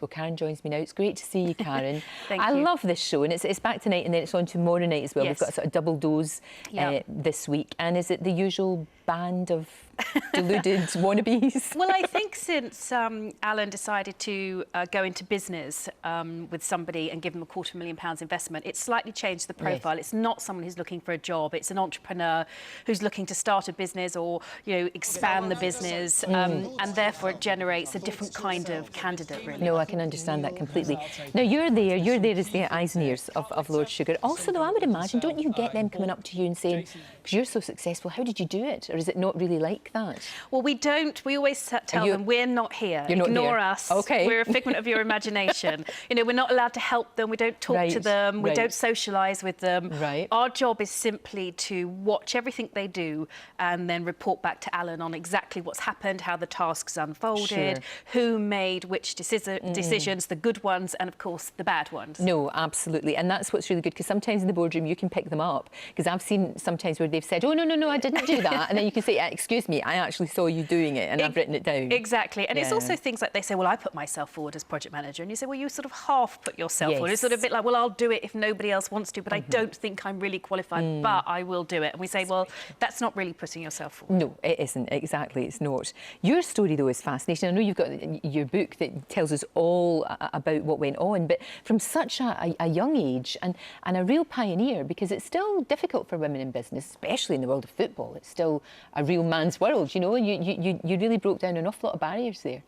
Well, Karen joins me now. It's great to see you, Karen. Thank I you. love this show, and it's back tonight, and then it's on tomorrow night as well. Yes. We've got a sort of double dose this week. And is it the usual band of deluded wannabes? Well, I think since Alan decided to go into business with somebody and give him £250,000 investment, it's slightly changed the profile. Yes. It's not someone who's looking for a job. It's an entrepreneur who's looking to start a business or, expand the business, and therefore it generates a different kind of candidate, really. No, I can understand that completely. Now, you're there as the eyes and ears of Lord Sugar. Also, though, I would imagine, don't you get them coming up to you and saying, because you're so successful, how did you do it? Or is it not really like that? Well, we don't. We always tell them, we're not here. Ignore us. Okay. We're a figment of your imagination. We're not allowed to help them. We don't talk to them. We don't socialise with them. Right. Our job is simply to watch everything they do and then report back to Alan on exactly what's happened, how the tasks unfolded, who made which decisions, the good ones and, of course, the bad ones. No, absolutely. And that's what's really good, because sometimes in the boardroom you can pick them up. Because I've seen sometimes where they've said, oh, no, I didn't do that. And then you can say, excuse me, I actually saw you doing it and I've written it down. Exactly. And it's also things like they say, well, I put myself forward as project manager. And you say, well, you sort of half put yourself forward. It's sort of a bit like, well, I'll do it if nobody else wants to, but I don't think I'm really qualified, but I will do it. And we say, well, that's not really putting yourself forward. No, it isn't. Exactly, it's not. Your story, though, is fascinating. I know you've got your book that tells us all about what went on, but from such a young age and a real pioneer, because it's still difficult for women in business, especially in the world of football. It's still a real man's world, you really broke down an awful lot of barriers there.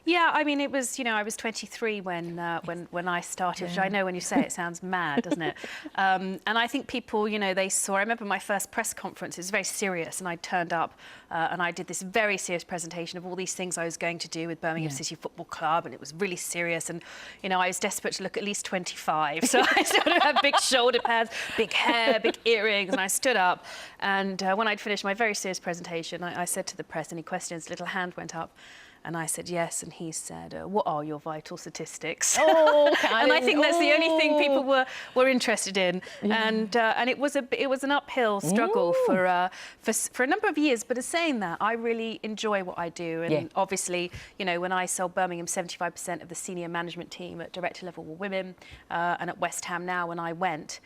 Yeah, I mean, it was, I was 23 when I started, which I know when you say it sounds mad, doesn't it? And I think people, they saw, I remember my first press conference, it was very serious, and I turned up and I did this very serious presentation of all these things I was going to do with Birmingham City Football Club, and it was really serious, and, I was desperate to look at least 25, so I sort of had big shoulder pads, big hair, big earrings, and I stood up, and when I'd finished my very serious presentation, I said to the press, any questions? A little hand went up. And I said, yes. And he said, what are your vital statistics? Oh, and I think that's the only thing people were interested in. And it was an uphill struggle for a number of years. But as saying that, I really enjoy what I do. And obviously, when I sold Birmingham, 75% of the senior management team at director level were women. And at West Ham now, when I went,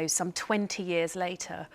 some 20 years later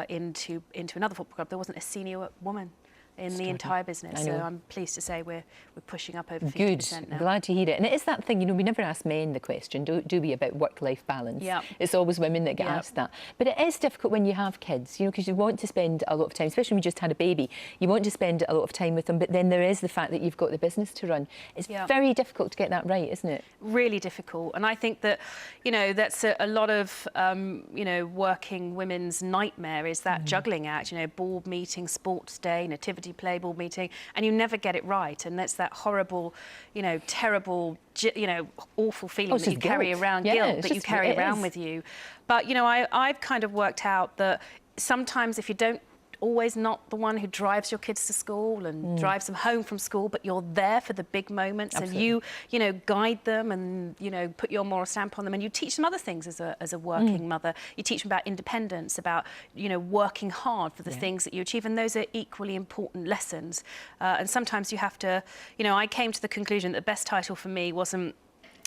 into another football club, there wasn't a senior woman in the entire business. So I'm pleased to say we're pushing up over 50% now. Glad to hear it. And it is that thing, we never ask men the question, do we, about work-life balance? It's always women that get asked that. But it is difficult when you have kids, because you want to spend a lot of time, especially when you just had a baby, you want to spend a lot of time with them, but then there is the fact that you've got the business to run. It's very difficult to get that right, isn't it? Really difficult. And I think that, that's a lot of, working women's nightmare, is that juggling act, board meeting, sports day, nativity play, board meeting, and you never get it right. And that's that horrible, terrible, awful feeling that you carry around, guilt that you carry around with you. But, I've kind of worked out that sometimes if you don't always not the one who drives your kids to school and drives them home from school, but you're there for the big moments. Absolutely. And you guide them and, put your moral stamp on them, and you teach them other things as a working mother. You teach them about independence, about, working hard for the things that you achieve, and those are equally important lessons. And sometimes you have to, I came to the conclusion that the best title for me wasn't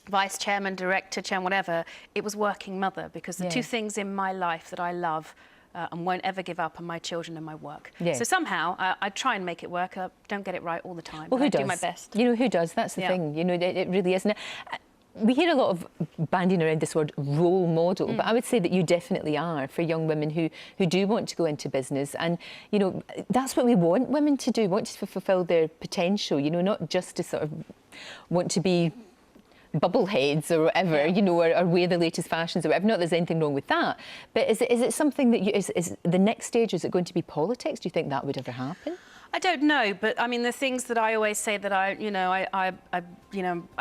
vice chairman, director, chairman, whatever. It was working mother, because the two things in my life that I love and won't ever give up on my children and my work. So somehow I try and make it work. I don't get it right all the time, well, but who I does? do my best. Who does? That's the thing. It really isn't. We hear a lot of bandying around this word role model, but I would say that you definitely are for young women who do want to go into business. And, that's what we want women to do, want to fulfil their potential, not just to sort of want to be bubbleheads or whatever, or wear the latest fashions or whatever. Not that there's anything wrong with that, but is it something that is the next stage? Is it going to be politics? Do you think that would ever happen? I don't know, but I mean, the things that I always say that I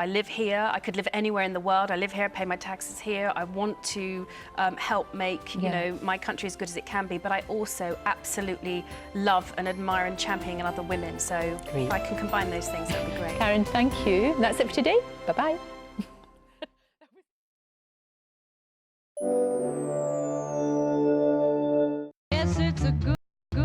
live here. I could live anywhere in the world. I live here, I pay my taxes here. I want to help make my country as good as it can be. But I also absolutely love and admire and champion other women. So if I can combine those things, that would be great. Karen, thank you. That's it for today. Bye bye.